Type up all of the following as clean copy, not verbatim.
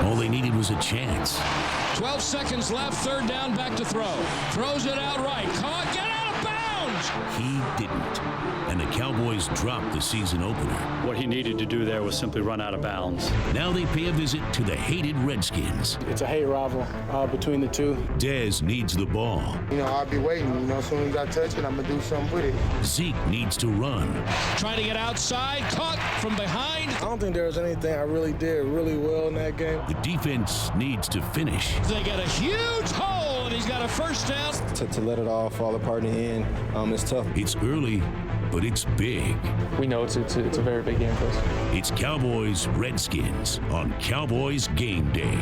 All they needed was a chance. 12 seconds left, third down, back to throw. Throws it out right. Caught, get out of bounds! He didn't. And the Cowboys dropped the season opener. What he needed to do there was simply run out of bounds. Now they pay a visit to the hated Redskins. It's a hate rival between the two. Dez needs the ball. I'll be waiting. As soon as I touch it, I'm going to do something with it. Zeke needs to run. Trying to get outside, caught from behind. I don't think there was anything I really did really well in that game. The defense needs to finish. They get a huge hole, and he's got a first down. To let it all fall apart in the end, it's tough. It's early, but it's big. We know it's a very big game for us. It's Cowboys-Redskins on Cowboys Game Day.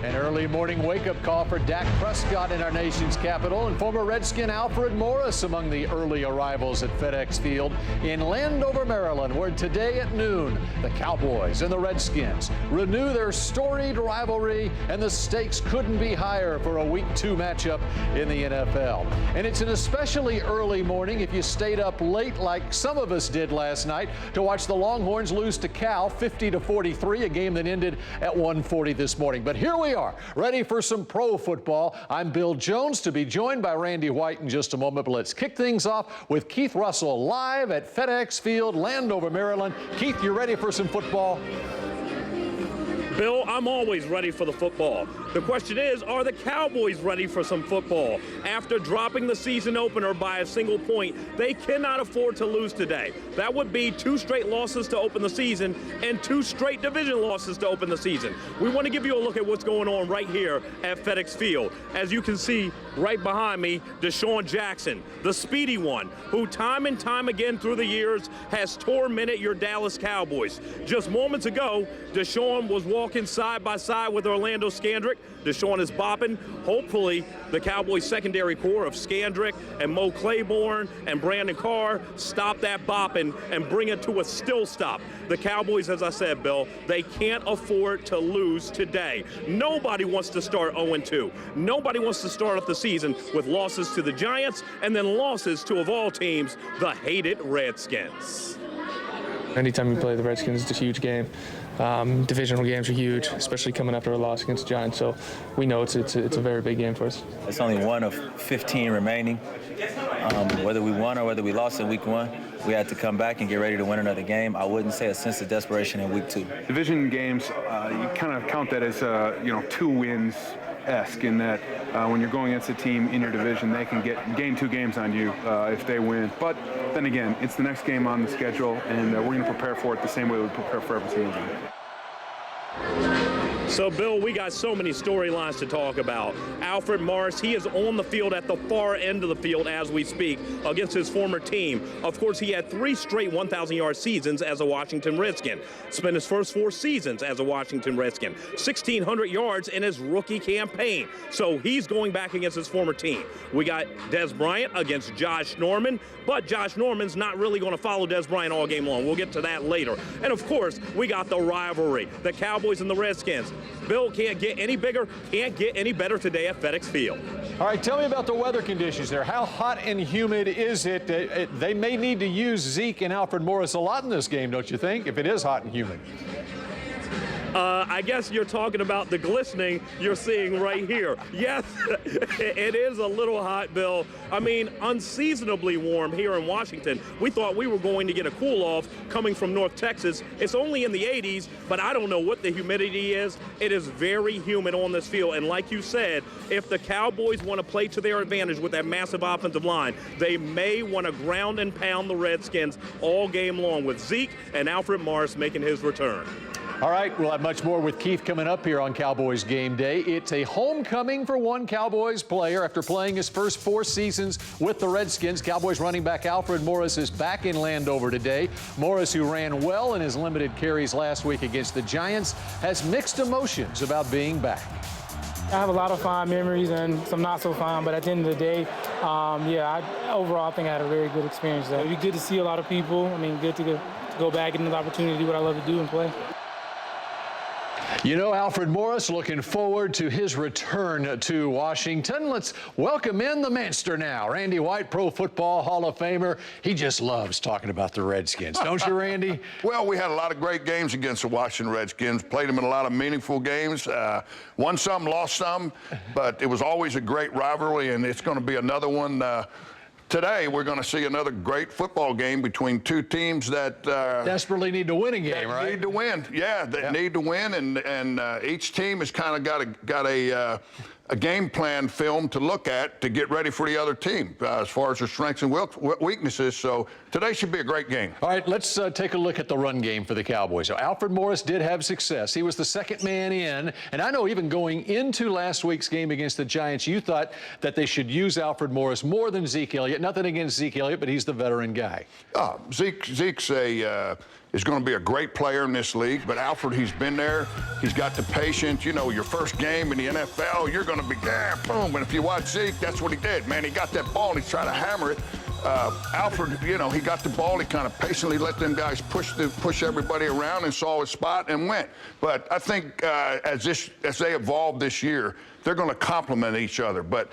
An early morning wake-up call for Dak Prescott in our nation's capital, and former Redskin Alfred Morris among the early arrivals at FedEx Field in Landover, Maryland, where today at noon, the Cowboys and the Redskins renew their storied rivalry, and the stakes couldn't be higher for a Week 2 matchup in the NFL. And it's an especially early morning if you stayed up late like some of us did last night to watch the Longhorns lose to Cal 50-43, a game that ended at 1:40 this morning. But here we are, ready for some pro football. I'm Bill Jones, to be joined by Randy White in just a moment, but let's kick things off with Keith Russell live at FedEx Field, Landover, Maryland. Keith, you ready for some football? Bill, I'm always ready for the football. The question is, are the Cowboys ready for some football? After dropping the season opener by a single point, they cannot afford to lose today. That would be 2 straight losses to open the season and 2 straight division losses to open the season. We want to give you a look at what's going on right here at FedEx Field. As you can see right behind me, Deshaun Jackson, the speedy one, who time and time again through the years has tormented your Dallas Cowboys. Just moments ago, Deshaun was walking side by side with Orlando Scandrick. Deshaun is bopping. Hopefully, the Cowboys secondary core of Scandrick and Mo Claiborne and Brandon Carr stop that bopping and bring it to a still stop. The Cowboys, as I said, Bill, they can't afford to lose today. Nobody wants to start 0-2. Nobody wants to start off the season with losses to the Giants and then losses to, of all teams, the hated Redskins. Anytime you play the Redskins, it's a huge game. Divisional games are huge, especially coming after a loss against the Giants. So we know it's a very big game for us. It's only one of 15 remaining. Whether we won or whether we lost in Week 1, we had to come back and get ready to win another game. I wouldn't say a sense of desperation in Week 2. Division games, you kind of count that as 2 wins-esque in that when you're going against a team in your division, they can gain 2 games on you if they win. But then again, it's the next game on the schedule, and we're going to prepare for it the same way we prepare for every single game. So, Bill, we got so many storylines to talk about. Alfred Morris, he is on the field at the far end of the field as we speak against his former team. Of course, he had 3 straight 1,000-yard seasons as a Washington Redskin. Spent his first 4 seasons as a Washington Redskin. 1,600 yards in his rookie campaign. So he's going back against his former team. We got Dez Bryant against Josh Norman, but Josh Norman's not really going to follow Dez Bryant all game long. We'll get to that later. And, of course, we got the rivalry, the Cowboys and the Redskins. Bill, can't get any bigger, can't get any better today at FedEx Field. All right, tell me about the weather conditions there. How hot and humid is it? They may need to use Zeke and Alfred Morris a lot in this game, don't you think, if it is hot and humid? I guess you're talking about the glistening you're seeing right here. Yes, it is a little hot, Bill. I mean, unseasonably warm here in Washington. We thought we were going to get a cool-off coming from North Texas. It's only in the 80s, but I don't know what the humidity is. It is very humid on this field, and like you said, if the Cowboys want to play to their advantage with that massive offensive line, they may want to ground and pound the Redskins all game long with Zeke and Alfred Morris making his return. All right, we'll have much more with Keith coming up here on Cowboys Game Day. It's a homecoming for one Cowboys player after playing his first 4 seasons with the Redskins. Cowboys running back Alfred Morris is back in Landover today. Morris, who ran well in his limited carries last week against the Giants, has mixed emotions about being back. I have a lot of fond memories and some not so fond, but at the end of the day, overall I think I had a very good experience there. It'd be good to see a lot of people. I mean, good to go back and get the opportunity to do what I love to do and play. You know, Alfred Morris looking forward to his return to Washington. Let's welcome in the Manster now. Randy White, Pro Football Hall of Famer. He just loves talking about the Redskins. Don't you, Randy? Well, we had a lot of great games against the Washington Redskins. Played them in a lot of meaningful games. Won some, lost some. But it was always a great rivalry, and it's going to be another one. Today, we're going to see another great football game between two teams that desperately need to win a game, right? Need to win, yeah. They need to win, and each team has kind of got a game plan film to look at to get ready for the other team as far as their strengths and weaknesses. So today should be a great game. All right, let's take a look at the run game for the Cowboys. So Alfred Morris did have success. He was the second man in, and I know even going into last week's game against the Giants, you thought that they should use Alfred Morris more than Zeke Elliott. Nothing against Zeke Elliott, but he's the veteran guy. Zeke's is going to be a great player in this league, but Alfred, he's been there. He's got the patience. You know, your first game in the NFL, you're going to be, boom. And if you watch Zeke, that's what he did, man. He got that ball and he tried to hammer it. Alfred, you know, he got the ball. He kind of patiently let them guys push everybody around and saw his spot and went. But I think as they evolve this year, they're going to complement each other. But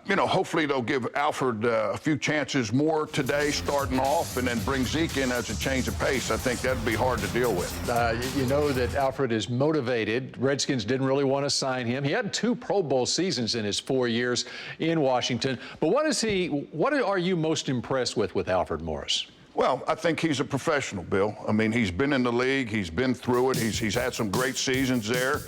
you know, hopefully they'll give Alfred a few chances more today starting off and then bring Zeke in as a change of pace. I think that'd be hard to deal with. You know that Alfred is motivated. Redskins didn't really want to sign him. He had 2 Pro Bowl seasons in his 4 years in Washington. But what are you most impressed with Alfred Morris? Well, I think he's a professional, Bill. I mean, he's been in the league. He's been through it. He's had some great seasons there.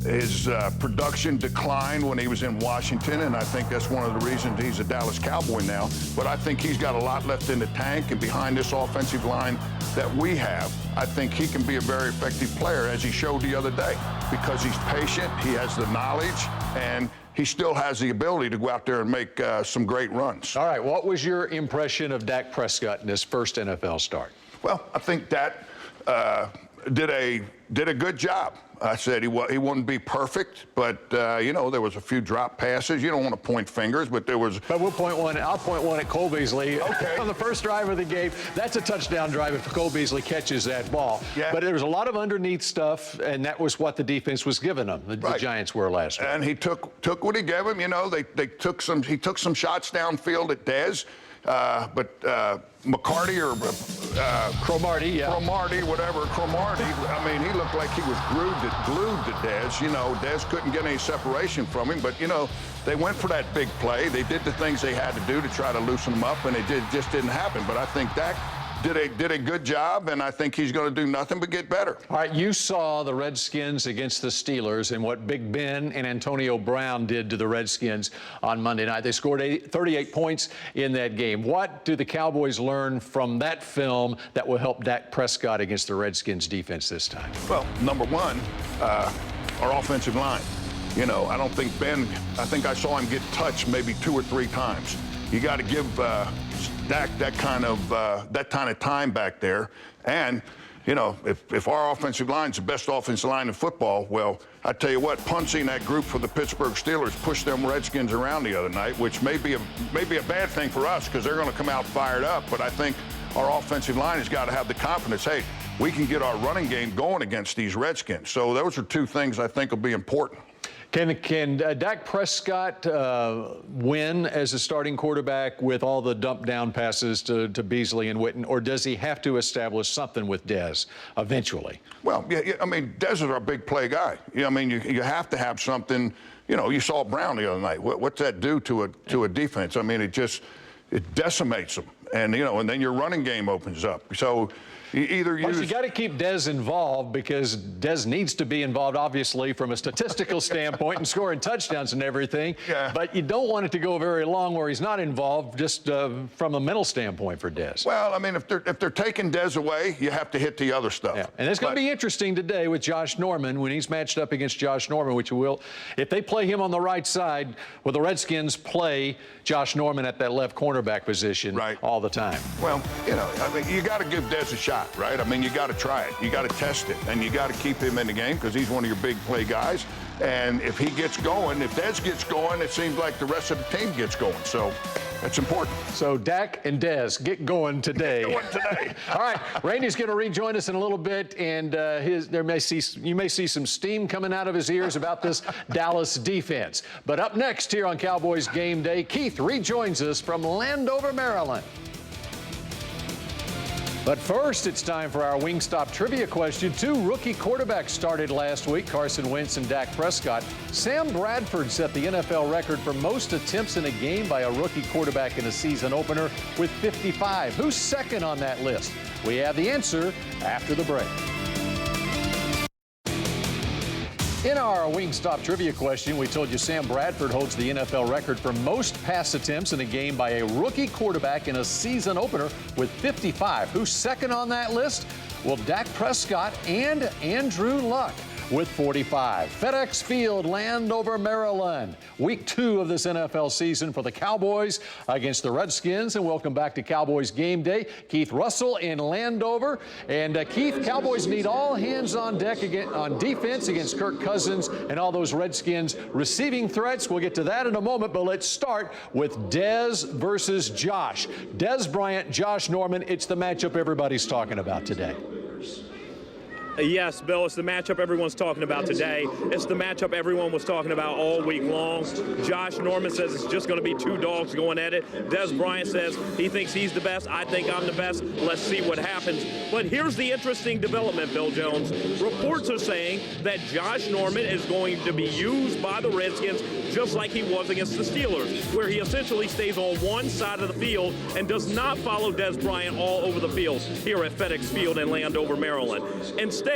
His production declined when he was in Washington, and I think that's one of the reasons he's a Dallas Cowboy now. But I think he's got a lot left in the tank, and behind this offensive line that we have, I think he can be a very effective player, as he showed the other day, because he's patient, he has the knowledge, and he still has the ability to go out there and make some great runs. All right, what was your impression of Dak Prescott in his first NFL start? Well, I think Dak did a good job. I said he wouldn't be perfect, but you know, there was a few drop passes. You don't want to point fingers, but there was. But we'll point one. I'll point one at Cole Beasley. Okay. On the first drive of the game, that's a touchdown drive if Cole Beasley catches that ball. Yeah. But there was a lot of underneath stuff, and that was what the defense was giving them. The Giants were last week. And he took what he gave him. You know, he took some shots downfield at Dez. But McCarty or Cromartie, Cromartie, I mean, he looked like he was glued to Dez. You know, Dez couldn't get any separation from him, but, you know, they went for that big play. They did the things they had to do to try to loosen him up, and it just didn't happen. But I think Dak did a good job, and I think he's going to do nothing but get better. All right, you saw the Redskins against the Steelers and what Big Ben and Antonio Brown did to the Redskins on Monday night. They scored 38 points in that game. What do the Cowboys learn from that film that will help Dak Prescott against the Redskins defense this time? Well, number one, our offensive line. You know, I don't think I think I saw him get touched maybe 2 or 3 times. You got to give Dak that kind of time back there. And, you know, if our offensive line's the best offensive line in football, well, I tell you what, punching that group for the Pittsburgh Steelers pushed them Redskins around the other night, which may be a bad thing for us because they're going to come out fired up. But I think our offensive line has got to have the confidence, hey, we can get our running game going against these Redskins. So those are 2 things I think will be important. Can Dak Prescott win as a starting quarterback with all the dump down passes to Beasley and Witten, or does he have to establish something with Dez eventually? Well, yeah, I mean, Dez is our big play guy. You know, I mean, you have to have something. You know, you saw Brown the other night. What's that do to a defense? I mean, it decimates them, and you know, and then your running game opens up. So. You got to keep Dez involved because Dez needs to be involved, obviously, from a statistical standpoint and scoring touchdowns and everything. Yeah. But you don't want it to go very long where he's not involved, just from a mental standpoint for Dez. Well, I mean, if they're taking Dez away, you have to hit the other stuff. Yeah. And it's going to be interesting today with Josh Norman when he's matched up against Josh Norman, which will, if they play him on the right side, will the Redskins play Josh Norman at that left cornerback position all the time? Well, you know, I mean, you got to give Dez a shot. shot, right? I mean, you got to try it. You got to test it, and you got to keep him in the game because he's one of your big play guys. And if he gets going, if Dez gets going, it seems like the rest of the team gets going. So that's important. So Dak and Dez get going today. Get going today. All right, Randy's going to rejoin us in a little bit, and you may see some steam coming out of his ears about this Dallas defense. But up next here on Cowboys Game Day, Keith rejoins us from Landover, Maryland. But first, it's time for our Wingstop trivia question. 2 rookie quarterbacks started last week, Carson Wentz and Dak Prescott. Sam Bradford set the NFL record for most attempts in a game by a rookie quarterback in a season opener with 55. Who's second on that list? We have the answer after the break. In our Wingstop trivia question, we told you Sam Bradford holds the NFL record for most pass attempts in a game by a rookie quarterback in a season opener with 55. Who's second on that list? Well, Dak Prescott and Andrew Luck with 45. FedEx Field, Landover, Maryland. Week 2 of this NFL season for the Cowboys against the Redskins. And welcome back to Cowboys Game Day. Keith Russell in Landover. And Keith, Cowboys need all hands on deck on defense against Kirk Cousins and all those Redskins receiving threats. We'll get to that in a moment, but let's start with Dez versus Josh. Dez Bryant, Josh Norman. It's the matchup everybody's talking about today. Yes, Bill, it's the matchup everyone's talking about today. It's the matchup everyone was talking about all week long. Josh Norman says it's just going to be 2 dogs going at it. Dez Bryant says he thinks he's the best. I think I'm the best. Let's see what happens. But here's the interesting development, Bill Jones. Reports are saying that Josh Norman is going to be used by the Redskins just like he was against the Steelers, where he essentially stays on one side of the field and does not follow Dez Bryant all over the field here at FedEx Field in Landover, Maryland. Instead,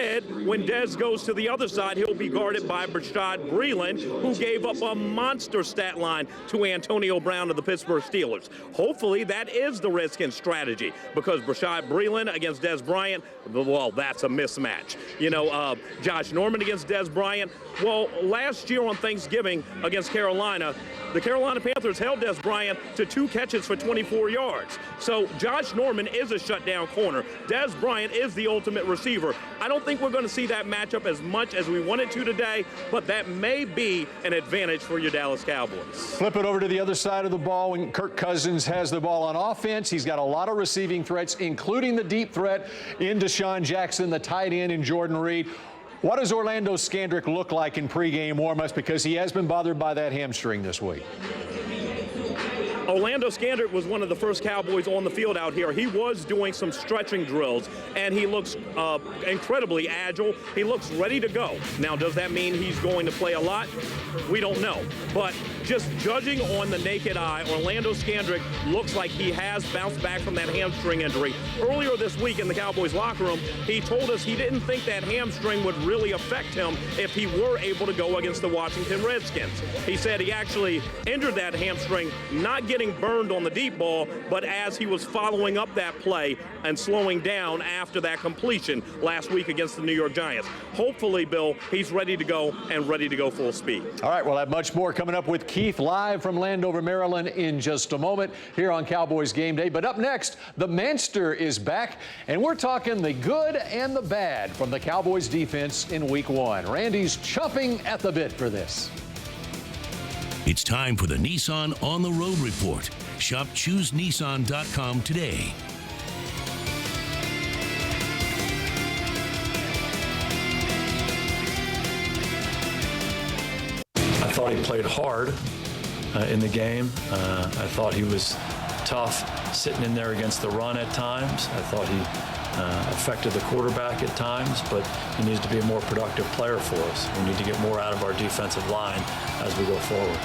when Dez goes to the other side, he'll be guarded by Rashad Breeland, who gave up a monster stat line to Antonio Brown of the Pittsburgh Steelers. Hopefully, that is the Redskins' strategy, because Rashad Breeland against Dez Bryant, well, that's a mismatch. You know, Josh Norman against Dez Bryant, well, last year on Thanksgiving against Carolina, the Carolina Panthers held Dez Bryant to 2 catches for 24 yards. So Josh Norman is a shutdown corner. Dez Bryant is the ultimate receiver. I don't think we're going to see that matchup as much as we wanted to today, but that may be an advantage for your Dallas Cowboys. Flip it over to the other side of the ball. When Kirk Cousins has the ball on offense, he's got a lot of receiving threats, including the deep threat in Deshaun Jackson, the tight end in Jordan Reed. What does Orlando Scandrick look like in pregame warm-ups, because he has been bothered by that hamstring this week? Orlando Scandrick was one of the first Cowboys on the field out here. He was doing some stretching drills, and he looks incredibly agile. He looks ready to go. Now, does that mean he's going to play a lot? We don't know. But just judging on the naked eye, Orlando Scandrick looks like he has bounced back from that hamstring injury. Earlier this week in the Cowboys locker room, he told us he didn't think that hamstring would really affect him if he were able to go against the Washington Redskins. He said he actually injured that hamstring, not getting burned on the deep ball, but as he was following up that play and slowing down after that completion last week against the New York Giants. Hopefully, Bill, he's ready to go and ready to go full speed. All right, we'll have much more coming up with Keith live from Landover, Maryland in just a moment here on Cowboys Game Day. But up next, the Manster is back, and we're talking the good and the bad from the Cowboys defense in Week 1. Randy's chomping at the bit for this. It's time for the Nissan On the Road Report. Shop ChooseNissan.com today. I thought he played hard in the game. I thought he was tough sitting in there against the run at times. I thought he affected the quarterback at times, but he needs to be a more productive player for us. We need to get more out of our defensive line as we go forward.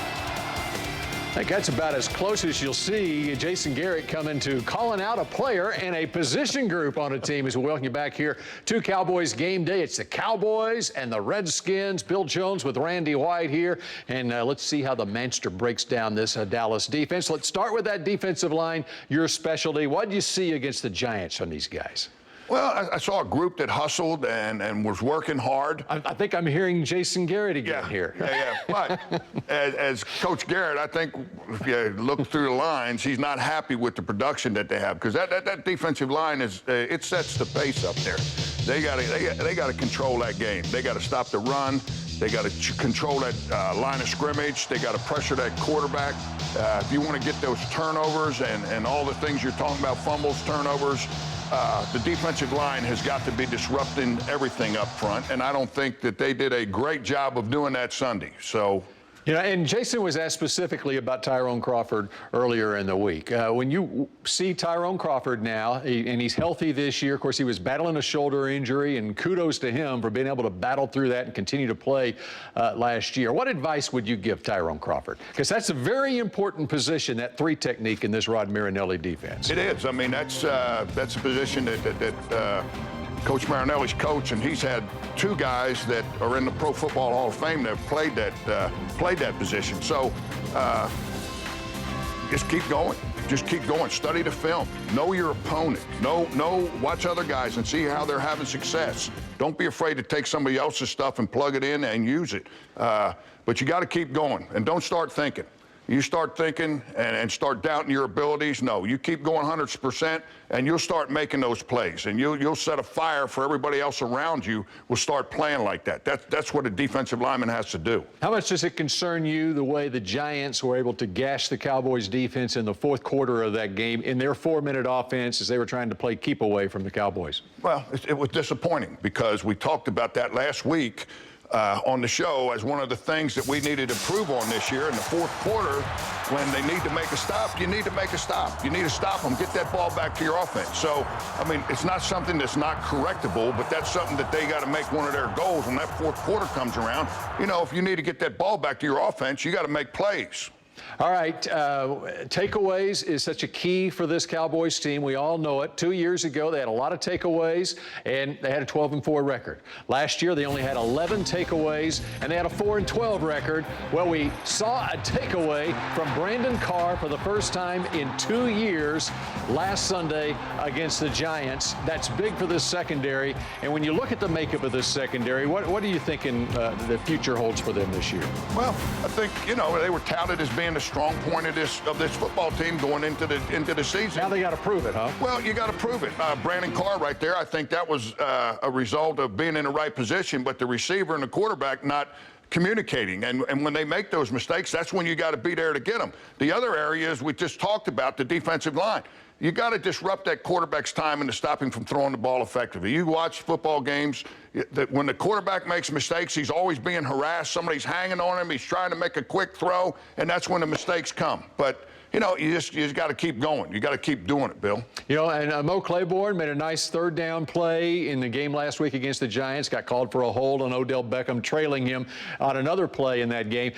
I think that's about as close as you'll see Jason Garrett coming to calling out a player and a position group on a team as we welcome you back here to Cowboys Game Day. It's the Cowboys and the Redskins. Bill Jones with Randy White here. And let's see how the Manster breaks down this Dallas defense. Let's start with that defensive line, your specialty. What did you see against the Giants from these guys? Well, I saw a group that hustled and was working hard. I think I'm hearing Jason Garrett again here. Yeah. But as Coach Garrett, I think if you look through the lines, he's not happy with the production that they have, because that defensive line it sets the pace up there. They got to control that game. They got to stop the run. They got to control that line of scrimmage. They got to pressure that quarterback. If you want to get those turnovers and all the things you're talking about, fumbles, turnovers, the defensive line has got to be disrupting everything up front, and I don't think that they did a great job of doing that Sunday. So. And Jason was asked specifically about Tyrone Crawford earlier in the week. When you see Tyrone Crawford now, and he's healthy this year, of course, he was battling a shoulder injury, and kudos to him for being able to battle through that and continue to play last year. What advice would you give Tyrone Crawford? Because that's a very important position, that 3 technique in this Rod Marinelli defense. It is. I mean, that's a position that Coach Marinelli's coach, and he's had 2 guys that are in the Pro Football Hall of Fame that have played that position. So just keep going. Just keep going. Study the film. Know your opponent. Watch other guys and see how they're having success. Don't be afraid to take somebody else's stuff and plug it in and use it. But you got to keep going, and don't start thinking. You start thinking and start doubting your abilities. No, you keep going 100%, and you'll start making those plays, and you'll set a fire for everybody else around you. Will start playing like that. That's what a defensive lineman has to do. How much does it concern you the way the Giants were able to gash the Cowboys defense in the 4th quarter of that game in their 4-minute offense as they were trying to play keep away from the Cowboys? Well, it was disappointing, because we talked about that last week on the show as one of the things that we needed to improve on this year. In the 4th quarter, when they need to make a stop, you need to make a stop. You need to stop them, get that ball back to your offense. So, I mean, it's not something that's not correctable, but that's something that they got to make one of their goals when that 4th quarter comes around. You know, if you need to get that ball back to your offense, you got to make plays. All right, takeaways is such a key for this Cowboys team. We all know it. 2 years ago, they had a lot of takeaways, and they had a 12-4 record. Last year, they only had 11 takeaways, and they had a 4-12 record. Well, we saw a takeaway from Brandon Carr for the first time in 2 years last Sunday against the Giants. That's big for this secondary. And when you look at the makeup of this secondary, what are you thinking the future holds for them this year? Well, I think, you know, they were touted as being the strong point of this football team going into the season. Now they got to prove it, huh? Well, you got to prove it. Brandon Carr right there, I think that was a result of being in the right position, but the receiver and the quarterback not communicating. And when they make those mistakes, that's when you got to be there to get them. The other areas we just talked about, the defensive line. You got to disrupt that quarterback's time and to stop him from throwing the ball effectively. You watch football games, when the quarterback makes mistakes, he's always being harassed. Somebody's hanging on him. He's trying to make a quick throw, and that's when the mistakes come. But you know, you just got to keep going. You got to keep doing it, Bill. You know, and Mo Claiborne made a nice 3rd down play in the game last week against the Giants. Got called for a hold on Odell Beckham, trailing him on another play in that game.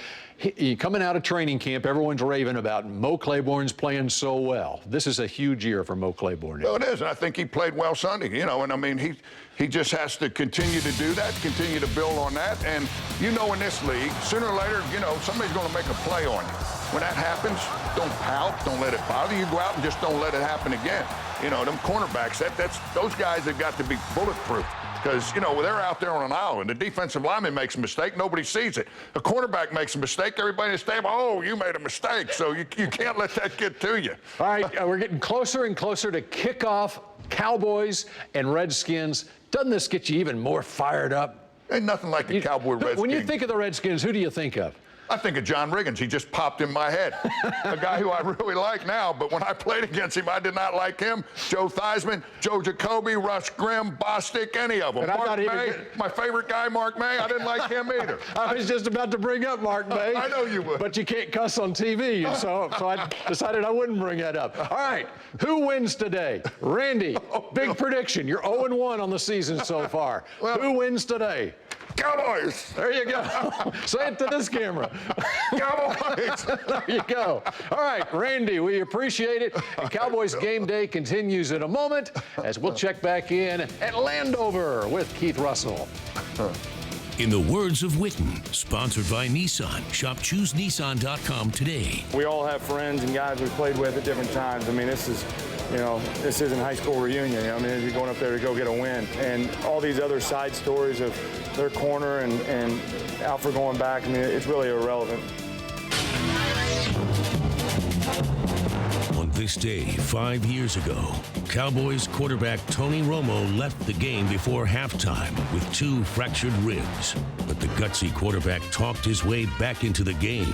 Coming out of training camp, everyone's raving about Mo Claiborne's playing so well. This is a huge year for Mo Claiborne. Well, it is, and I think he played well Sunday. You know, and I mean, he just has to continue to do that, continue to build on that. And you know, in this league, sooner or later, you know, somebody's going to make a play on you. When that happens, don't pout, don't let it bother you. Go out and just don't let it happen again. You know, them cornerbacks, those guys have got to be bulletproof. Because, you know, they're out there on an island. The defensive lineman makes a mistake, nobody sees it. A quarterback makes a mistake, everybody in the stable, oh, you made a mistake. So you can't let that get to you. All right, we're getting closer and closer to kickoff. Cowboys and Redskins. Doesn't this get you even more fired up? Ain't nothing like the Cowboy-Redskins. When you think of the Redskins, who do you think of? I think of John Riggins. He just popped in my head. A guy who I really like now, but when I played against him, I did not like him. Joe Theismann, Joe Jacoby, Russ Grimm, Bostic, any of them. Mark May, my favorite guy, Mark May, I didn't like him either. I was just about to bring up Mark May. I know you would. But you can't cuss on TV, so I decided I wouldn't bring that up. All right, who wins today? Randy, big prediction. You're 0-1 on the season so far. Well, who wins today? Cowboys. There you go. Say it to this camera. Cowboys. There you go. All right, Randy, we appreciate it. And Cowboys Game Day continues in a moment as we'll check back in at Landover with Keith Russell. In the words of Witten, sponsored by Nissan. Shop ChooseNissan.com today. We all have friends and guys we've played with at different times. I mean, this is you know, this isn't high school reunion. I mean, you're going up there to go get a win. And all these other side stories of their corner and Alfred going back, I mean, it's really irrelevant. On this day 5 years ago, Cowboys quarterback Tony Romo left the game before halftime with 2 fractured ribs. But the gutsy quarterback talked his way back into the game.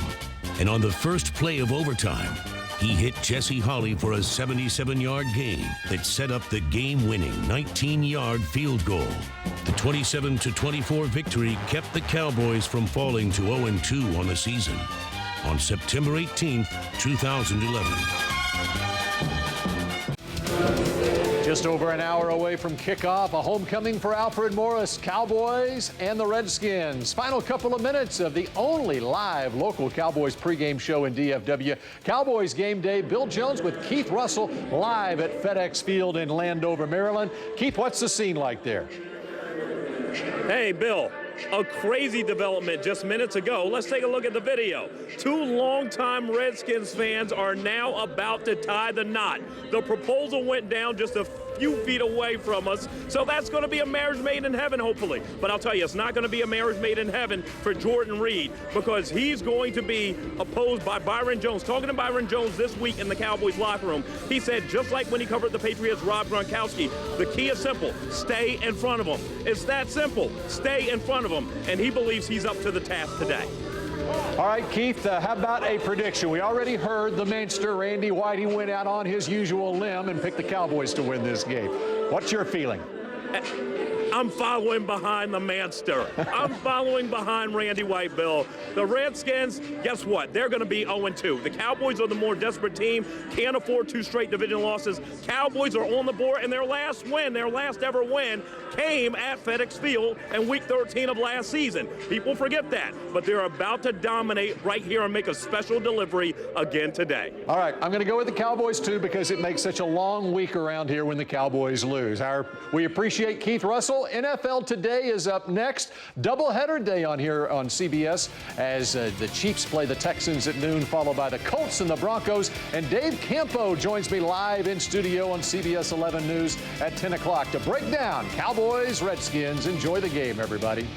And on the first play of overtime, he hit Jesse Holley for a 77-yard gain that set up the game-winning 19-yard field goal. The 27-24 victory kept the Cowboys from falling to 0-2 on the season. On September 18th, 2011. Just over an hour away from kickoff, a homecoming for Alfred Morris, Cowboys and the Redskins. Final couple of minutes of the only live local Cowboys pregame show in DFW. Cowboys game day, Bill Jones with Keith Russell live at FedEx Field in Landover, Maryland. Keith, what's the scene like there? Hey, Bill. A crazy development just minutes ago. Let's take a look at the video. 2 longtime Redskins fans are now about to tie the knot. The proposal went down just a few feet away from us, so that's going to be a marriage made in heaven, hopefully. But I'll tell you, it's not going to be a marriage made in heaven for Jordan Reed, because he's going to be opposed by Byron Jones. Talking to Byron Jones this week in the Cowboys locker room, he said, just like when he covered the Patriots' Rob Gronkowski, the key is simple: stay in front of him. It's that simple. Stay in front of him, and he believes he's up to the task today. All right, Keith, how about a prediction? We already heard the Mainster, Randy White. He went out on his usual limb and picked the Cowboys to win this game. What's your feeling? I'm following behind the Manster. I'm following behind Randy White, Bill. The Redskins, guess what? They're going to be 0-2. The Cowboys are the more desperate team, can't afford 2 straight division losses. Cowboys are on the board, and their last win, their last ever win, came at FedEx Field in Week 13 of last season. People forget that, but they're about to dominate right here and make a special delivery again today. All right, I'm going to go with the Cowboys, too, because it makes such a long week around here when the Cowboys lose. We appreciate Keith Russell. NFL Today is up next. Doubleheader day on here on CBS as the Chiefs play the Texans at noon, followed by the Colts and the Broncos. And Dave Campo joins me live in studio on CBS 11 News at 10 o'clock to break down Cowboys, Redskins. Enjoy the game, everybody.